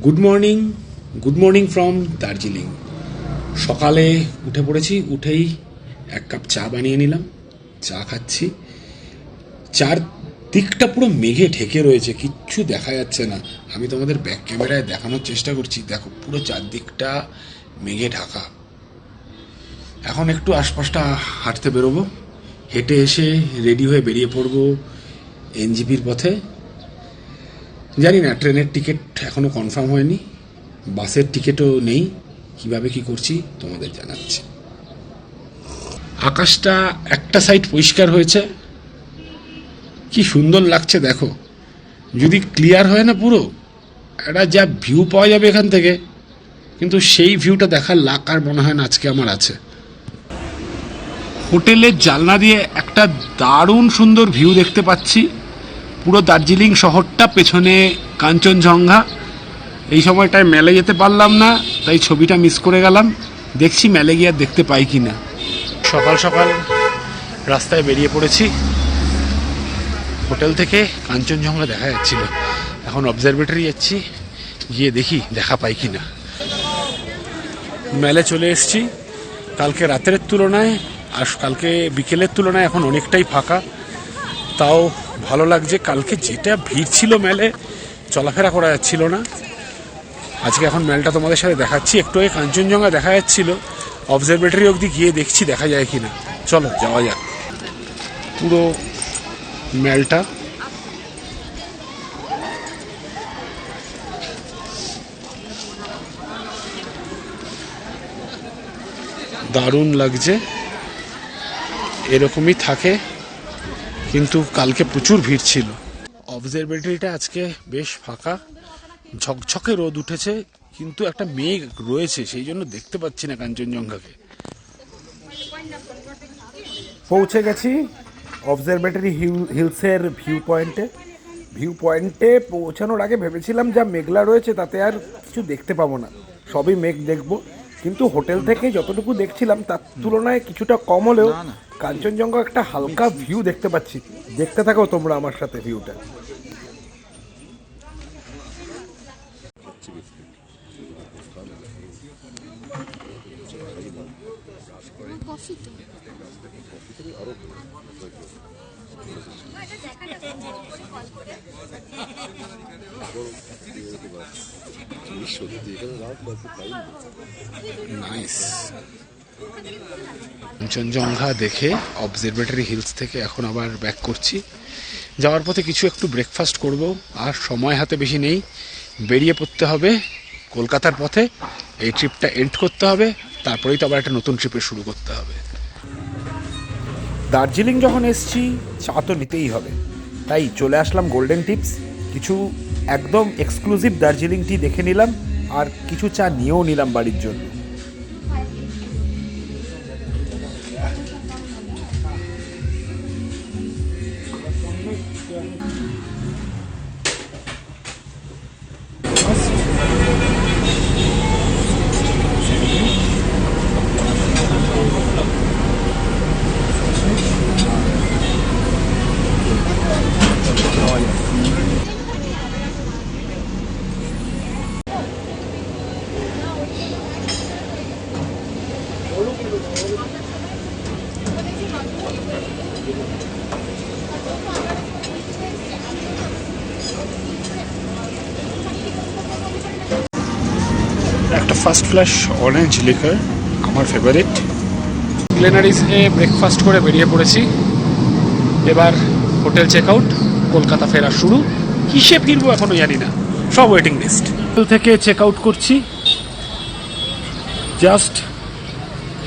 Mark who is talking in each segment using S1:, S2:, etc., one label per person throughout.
S1: Good morning from Darjeeling. সকালে উঠে পড়েছি, উঠেই এক কাপ চা বানিয়ে নিলাম, চা খাচ্ছি। চার দিকটা পুরো মেঘে ঢেকে রয়েছে, কিচ্ছু দেখা যাচ্ছে না। আমি তোমাদের ব্যাক ক্যামেরায় দেখানোর চেষ্টা করছি, দেখো পুরো চারদিকটা মেঘে ঢাকা। এখন একটু আশপাশটা হাঁটতে বেরোবো, হেঁটে এসে রেডি হয়ে বেরিয়ে পড়বো এনজিপির পথে। জানি না, ট্রেনের টিকিট এখনো কনফার্ম হয়নি, বাসের টিকিটও নেই, কিভাবে কি করছি তোমাদের জানাচ্ছি। আকাশটা একটা সাইড পরিষ্কার হয়েছে, কি সুন্দর লাগছে দেখো। যদি ক্লিয়ার হয় না পুরো, একটা যা ভিউ পাওয়া যাবে এখান থেকে, কিন্তু সেই ভিউটা দেখার লাক আর মনে হয় না আজকে আমার আছে। হোটেলের জানলা দিয়ে একটা দারুণ সুন্দর ভিউ দেখতে পাচ্ছি, পুরো দার্জিলিং শহরটা, পেছনে কাঞ্চনজঙ্ঘা। এই সময়টায় মেলে যেতে পারলাম না, তাই ছবিটা মিস করে গেলাম। দেখছি মেলে গিয়ে আর দেখতে পাই কি না। সকাল সকাল রাস্তায় বেরিয়ে পড়েছি, হোটেল থেকে কাঞ্চনজঙ্ঘা দেখা যাচ্ছিল। এখন অবজারভেটরি যাচ্ছি, গিয়ে দেখি দেখা পাই কি না। মেলে চলে এসেছি। কালকে রাতের তুলনায় আর কালকে বিকেলের তুলনায় এখন অনেকটাই ফাঁকা, তাও ভালো লাগছে। কালকে যেটা ভিড় ছিল মেলে, চলাফেরা করা যাচ্ছিল না। আজকে এখন মেলটা তোমাদের সাথে দেখাচ্ছি। একটু আগে কাঞ্চনজঙ্ঘা দেখা যাচ্ছিল, অবজারভেটরি অবধি গিয়ে দেখছি দেখা যায় কিনা। চলো যাওয়া যাক। পুরো মেলটা দারুণ লাগছে, এরকমই থাকে, কিন্তু কালকে প্রচুর ভিড় ছিল। অবজারভেটরিটা আজকে বেশ ফাঁকা, ঝকঝকে রোদ উঠেছে, কিন্তু একটা মেঘ রয়েছে, সেই জন্য দেখতে পাচ্ছি না কাঞ্চনজঙ্ঘাকে।
S2: পৌঁছে গেছি অবজারভেটরি হিলসের ভিউ পয়েন্টে পৌঁছানোর আগে ভেবেছিলাম যা মেঘলা রয়েছে তাতে আর কিছু দেখতে পাবো না, সবই মেঘ দেখবো। কিন্তু হোটেল থেকে যতটুকু দেখছিলাম তার তুলনায় কিছুটা কম হলেও কাঞ্চনজঙ্ঘা একটা হালকা ভিউ দেখতে পাচ্ছি। দেখতে থাকো তোমরা আমার সাথে ভিউটা।
S1: নাইস। কাঞ্চনজঙ্ঘা দেখে অবজারভেটরি হিলস থেকে এখন আবার ব্যাক করছি। যাওয়ার পথে কিছু একটু ব্রেকফাস্ট করব, আর সময় হাতে বেশি নেই, বেরিয়ে পড়তে হবে কলকাতার পথে। এই ট্রিপটা এন্ড করতে হবে, তারপরেই তো আবার একটা নতুন ট্রিপে শুরু করতে হবে।
S2: দার্জিলিং যখন এসছি চা তো নিতেই হবে, তাই চলে আসলাম গোল্ডেন টিপস। কিছু একদম এক্সক্লুসিভ দার্জিলিং টি দেখে নিলাম, আর কিছু চা নিয়েও নিলাম বাড়ির জন্য।
S1: একটা ফার্স্ট ফ্ল্যাশ অরেঞ্জ লিকার, আমার ফেভারিট। গ্লেনারিসে ব্রেকফাস্ট করে বেরিয়ে পড়েছি। এবার হোটেল চেক আউট, কলকাতা ফেরা শুরু। কিসে ফিরবো এখনো জানি না, সব ওয়েটিং লিস্ট। হোটেল থেকে চেক আউট করছি, জাস্ট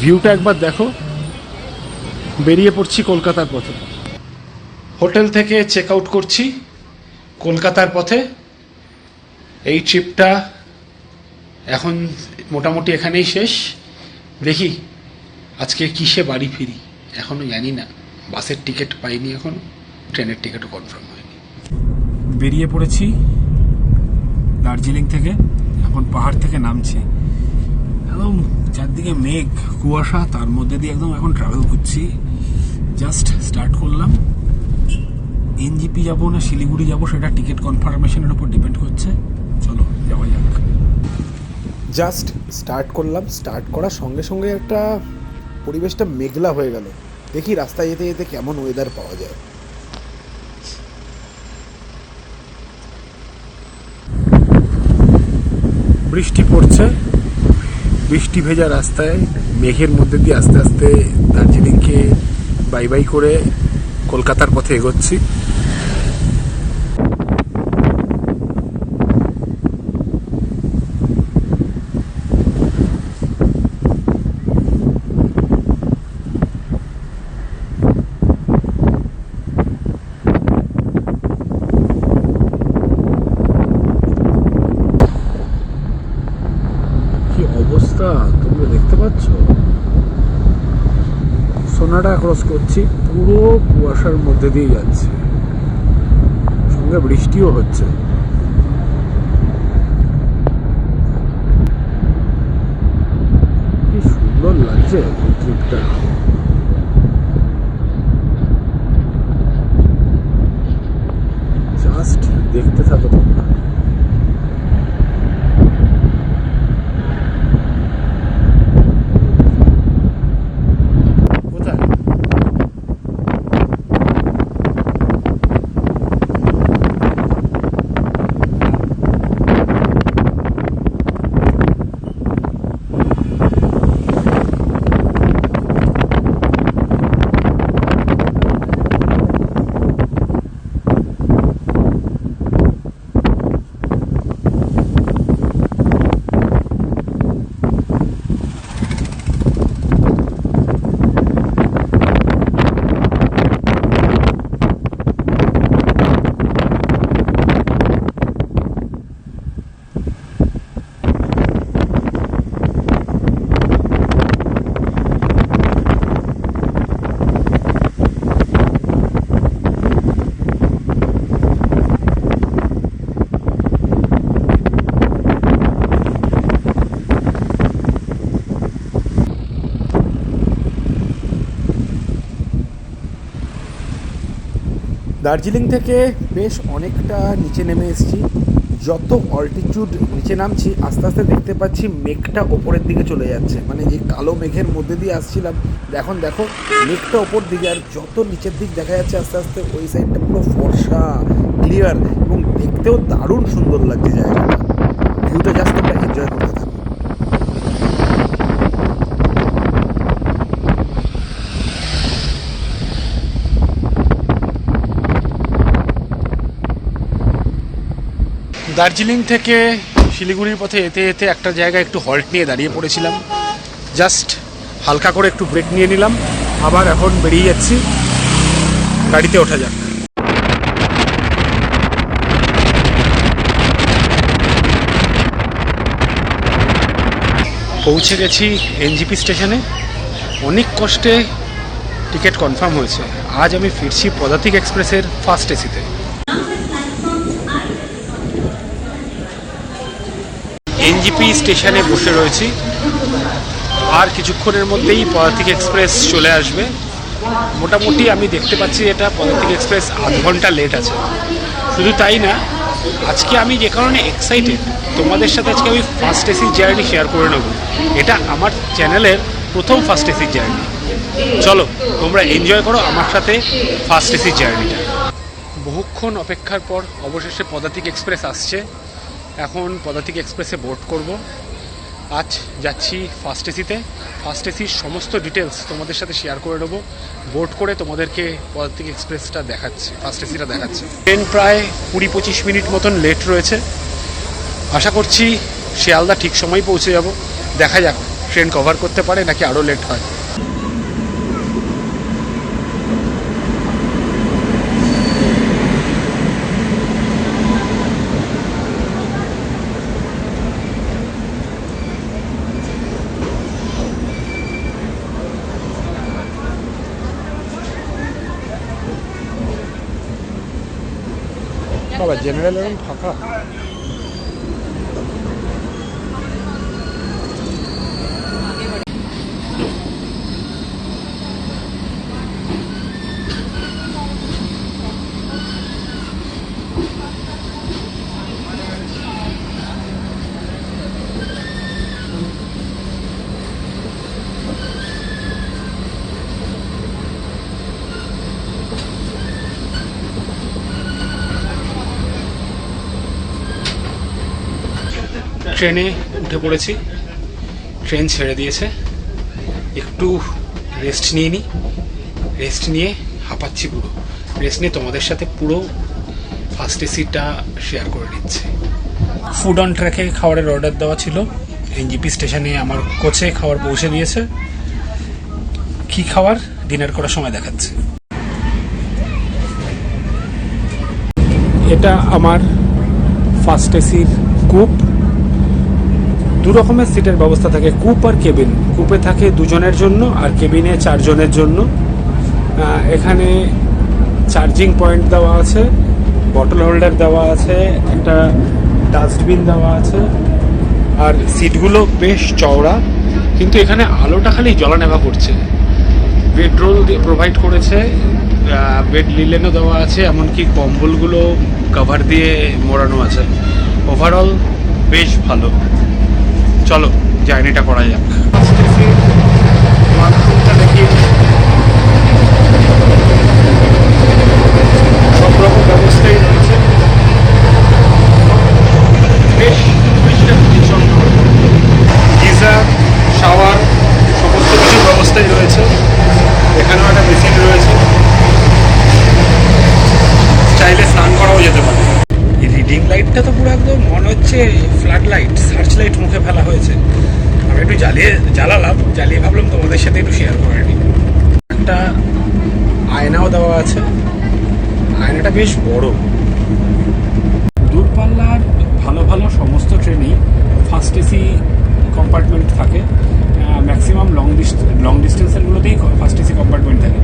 S1: ভিউটা একবার দেখো। বেরিয়ে পড়ছি কলকাতার পথে। হোটেল থেকে চেক আউট করছি কলকাতার পথে। এই ট্রিপটা এখন মোটামুটি এখানেই শেষ। দেখি আজকে কিসে বাড়ি ফিরি এখনো জানি না, বাসের টিকিট পাইনি, এখন ট্রেনের টিকিটও কনফার্ম হয়নি। বেরিয়ে পড়েছি দার্জিলিং থেকে, এখন পাহাড় থেকে নামছি। একদম চারদিকে মেঘ, কুয়াশা, তার মধ্যে দিয়ে একদম এখন ট্রাভেল করছি। জাস্ট স্টার্ট করলাম। এনজিপি যাবো না শিলিগুড়ি যাবো সেটা টিকিট কনফার্মেশনের উপর ডিপেন্ড করছে। চলো যাওয়া যাক।
S2: জাস্ট স্টার্ট করলাম, স্টার্ট করার সঙ্গে সঙ্গে একটা পরিবেশটা মেঘলা হয়ে গেল। দেখি রাস্তায় যেতে যেতে কেমন ওয়েদার পাওয়া যায়।
S1: বৃষ্টি পড়ছে, বৃষ্টি ভেজা রাস্তায় মেঘের মধ্যে দিয়ে আস্তে আস্তে দার্জিলিংকে বাই বাই করে কলকাতার পথে এগোচ্ছি। কি অবস্থা তোমরা দেখতে পাচ্ছ? সোনাডা ক্রস করছি, পুরো কুয়াশার মধ্যে দিয়ে যাচ্ছে, সঙ্গে বৃষ্টিও হচ্ছে। কি সুন্দর লাগছে ট্রিপটা। জাস্ট দেখতে থাকো তোমরা। কোথায়?
S2: দার্জিলিং থেকে বেশ অনেকটা নিচে নেমে এসেছি। যত অল্টিটিউড নিচে নামছি আস্তে আস্তে দেখতে পাচ্ছি মেঘটা ওপরের দিকে চলে যাচ্ছে। মানে যে কালো মেঘের মধ্যে দিয়ে আসছিলাম, এখন দেখো মেঘটা ওপর দিকে, আর যত নিচের দিক দেখা যাচ্ছে আস্তে আস্তে ওই সাইডটা পুরো ফর্সা ক্লিয়ার এবং দেখতেও দারুণ সুন্দর লাগছে জায়গাটা। ভিউটা জাস্ট তোমরা এনজয় করতে থাকো।
S1: দার্জিলিং থেকে শিলিগুড়ির পথে যেতে যেতে একটা জায়গায় একটু হল্ট নিয়ে দাঁড়িয়ে পড়েছিলাম। জাস্ট হালকা করে একটু ব্রেক নিয়ে নিলাম, আবার এখন বেরিয়ে যাচ্ছি। গাড়িতে ওঠা যাক। পৌঁছে গেছি এনজিপি স্টেশনে। অনেক কষ্টে টিকিট কনফার্ম হয়েছে। আজ আমি ফিরছি পদাতিক এক্সপ্রেসের ফার্স্ট এসিতে। এনজিপি স্টেশনে বসে রয়েছি, আর কিছুক্ষণের মধ্যেই পদাতিক এক্সপ্রেস চলে আসবে। মোটামুটি আমি দেখতে পাচ্ছি এটা পদাতিক এক্সপ্রেস আধ ঘন্টা লেট আছে। শুধু তাই না, আজকে আমি যে কারণে এক্সাইটেড, তোমাদের সাথে আজকে আমি ফার্স্ট এসি জার্নি শেয়ার করে নেব। এটা আমার চ্যানেলের প্রথম ফার্স্ট এসি জার্নি। চলো তোমরা এনজয় করো আমার সাথে ফার্স্ট এসি জার্নিটা। বহুক্ষণ অপেক্ষার পর অবশেষে পদাতিক এক্সপ্রেস আসছে। এখন পদাতিক এক্সপ্রেসে বোর্ড করব। আজ যাচ্ছি ফার্স্ট এসিতে। ফার্স্ট এসির সমস্ত ডিটেলস তোমাদের সাথে শেয়ার করে নেবো। বোর্ড করে তোমাদেরকে পদাতিক এক্সপ্রেসটা দেখাচ্ছি, ফার্স্ট এসিটা দেখাচ্ছি। ট্রেন প্রায় 20-25 মিনিট মতন লেট রয়েছে। আশা করছি শিয়ালদা ঠিক সময় পৌঁছে যাব। দেখা যাক ট্রেন কভার করতে পারে নাকি আরও লেট হয়। বাবা জেনারেল এরকম ফাঁকা। ট্রেনে উঠে পড়েছি, ট্রেন ছেড়ে দিয়েছে, একটু রেস্ট নিয়ে নিই, রেস্ট নিয়ে হাঁপাচ্ছি পুরো, রেস্ট নিয়ে তোমাদের সাথে পুরো ফার্স্ট এসিটা শেয়ার করে নিচ্ছি। ফুড অন ট্র্যাকে খাবারের অর্ডার দেওয়া ছিল, এনজিপি স্টেশনে আমার কোচে খাবার পৌঁছে দিয়েছে। কি খাবার ডিনার করার সময় দেখাচ্ছে। এটা আমার ফার্স্ট এসির কুপ। দু রকমের সিটের ব্যবস্থা থাকে, কুপ আর কেবিন। কুপে থাকে দুজনের জন্য আর কেবিনে 4 জনের জন্য। এখানে চার্জিং পয়েন্ট দেওয়া আছে, বটল হোল্ডার দেওয়া আছে, একটা ডাস্টবিন দেওয়া আছে, আর সিটগুলো বেশ চওড়া, কিন্তু এখানে আলোটা খালি জ্বলানেভা করছে। বেডরোল দিয়ে প্রোভাইড করেছে, বেড লিলেনও দেওয়া আছে, এমনকি কম্বলগুলো কভার দিয়ে মোড়ানো আছে। ওভারঅল বেশ ভালো। চলো জার্নিটা করা যাক। বাথরুমটা দেখি, সব রকম ব্যবস্থাই রয়েছে, বেশ ভীষণ। গিজার, শাওয়ার, সমস্ত কিছুর ব্যবস্থাই রয়েছে। এখানেও একটা মেশিন রয়েছে, চাইলে স্নান করাও যেতে পারে। এই রিডিং লাইটটা তো পুরো একদম মনে হচ্ছে ফ্ল্যাড লাইট, সার্চ লাইট মুখে ফেলা হয়েছে। আমি একটু জ্বালিয়ে ভাবলাম তোমাদের সাথে একটু শেয়ার করে নিই। একটা আয়নাও দেওয়া আছে, আয়নাটা বেশ বড়। দূরপাল্লার ভালো ভালো সমস্ত ট্রেনেই ফার্স্ট এসি কম্পার্টমেন্ট থাকে, ম্যাক্সিমাম লং ডিস্টেন্সেরগুলোতেই ফার্স্ট এসি কম্পার্টমেন্ট থাকে।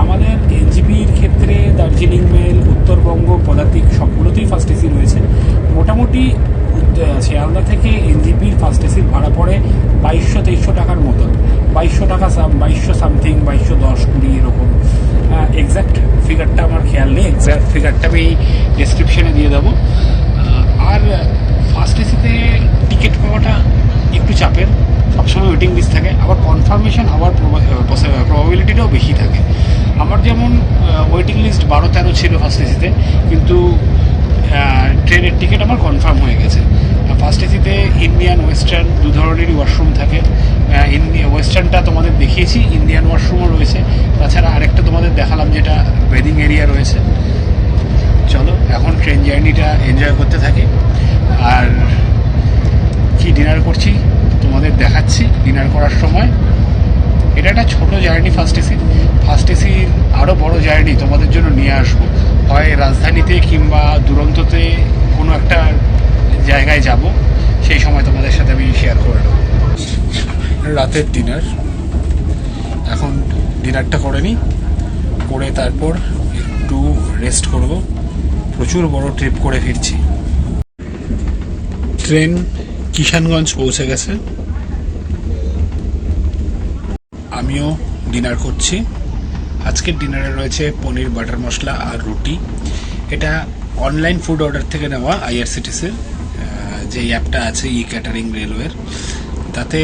S1: আমাদের এনজিপির ক্ষেত্রে দার্জিলিং মেল, উত্তরবঙ্গ, পদাতিক সবগুলোতেই ফার্স্ট এসি রয়েছে। মোটামুটি শিয়ালদা থেকে এনজিপির ফার্স্ট এসির ভাড়া পড়ে 2200-2300 টাকার মতন, 2200 টাকা, 2200 সামথিং, 2210, 20 এরকম। এক্স্যাক্ট ফিগারটা আমার খেয়াল নেই, এক্স্যাক্ট ফিগারটা আমি ডেসক্রিপশনে দিয়ে দেবো। আর ফার্স্ট এসিতে টিকিট পাওয়াটা একটু চাপের, সবসময় ওয়েটিং লিস্ট থাকে, আবার কনফার্মেশন হওয়ার প্রবাবিলিটিটাও বেশি থাকে। আমার যেমন ওয়েটিং লিস্ট 12-13 ছিল ফার্স্ট এসিতে, কিন্তু ট্রেনের টিকিট আমার কনফার্ম হয়ে গেছে। ফার্স্ট এসিতে ইন্ডিয়ান ওয়েস্টার্ন দু ধরনেরই ওয়াশরুম থাকে। ওয়েস্টার্নটা তোমাদের দেখিয়েছি, ইন্ডিয়ান ওয়াশরুমও রয়েছে, তাছাড়া আরেকটা তোমাদের দেখালাম যেটা বেডিং এরিয়া রয়েছে। চলো এখন ট্রেন জার্নিটা এনজয় করতে থাকি। আর কি ডিনার করছি তোমাদের দেখাচ্ছি ডিনার করার সময়। এটা একটা ছোটো জার্নি ফার্স্ট এসির আরও বড় জার্নি তোমাদের জন্য নিয়ে আসবো, হয় রাজধানীতে কিংবা দুরন্ততে কোনো একটা জায়গায় যাব, সেই সময় তোমাদের সাথে আমি শেয়ার করে নেব। রাতের ডিনার, এখন ডিনারটা করে নিই, করে তারপর একটু রেস্ট করব। প্রচুর বড় ট্রিপ করে ফিরছি। ট্রেন কিষানগঞ্জ পৌঁছে গেছে, আমিও ডিনার করছি। আজকের ডিনারে রয়েছে পনির বাটার মশলা আর রুটি। এটা অনলাইন ফুড অর্ডার থেকে নেওয়া, IRCTC যে অ্যাপটা আছে ই ক্যাটারিং রেলওয়ের, তাতে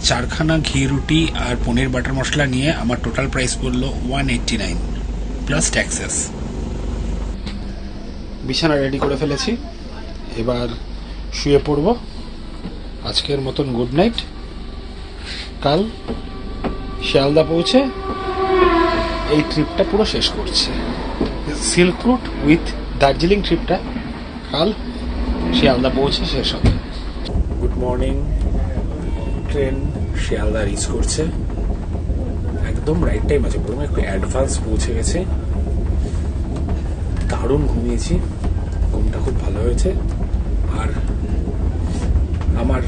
S1: 4খানা ঘি রুটি আর পনির বাটার মশলা নিয়ে আমার টোটাল প্রাইস পড়লো 189 প্লাস ট্যাক্সেস। বিছানা রেডি করে ফেলেছি, এবার শুয়ে পড়ব। আজকের মতন গুড নাইট। কাল শিয়ালদা পৌঁছে এই ট্রিপটা পুরো শেষ করছে। সিল্ক রুট উইথ দার্জিলিং ট্রিপটা কাল শিয়ালদা পৌঁছে শেষ হবে। Good morning. Train Sealdah reach করছে, একদম রাইট টাইম আছে, পুরো একটু অ্যাডভান্স পৌঁছে গেছে। দারুণ ঘুমিয়েছি, ঘুমটা খুব ভালো হয়েছে। আর আমার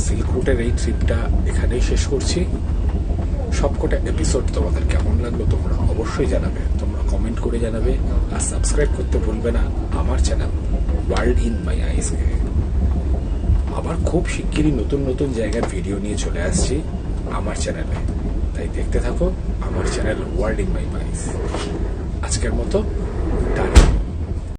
S1: সিল্ক রুটের এই ট্রিপটা এখানেই শেষ করছি। সবকটা এপিসোড তোমাদের কেমন লাগলো তোমরা অবশ্যই জানাবে, তোমরা কমেন্ট করে জানাবে, আর সাবস্ক্রাইব করতে ভুলবে না আমার চ্যানেল ওয়ার্ল্ড ইন মাই আইসকে। আবার খুব শিগগিরই নতুন নতুন জায়গার ভিডিও নিয়ে চলে আসছি আমার চ্যানেলে, তাই দেখতে থাকো আমার চ্যানেল ওয়ার্ল্ড ইন মাই আইস। আজকের মতো টাটা।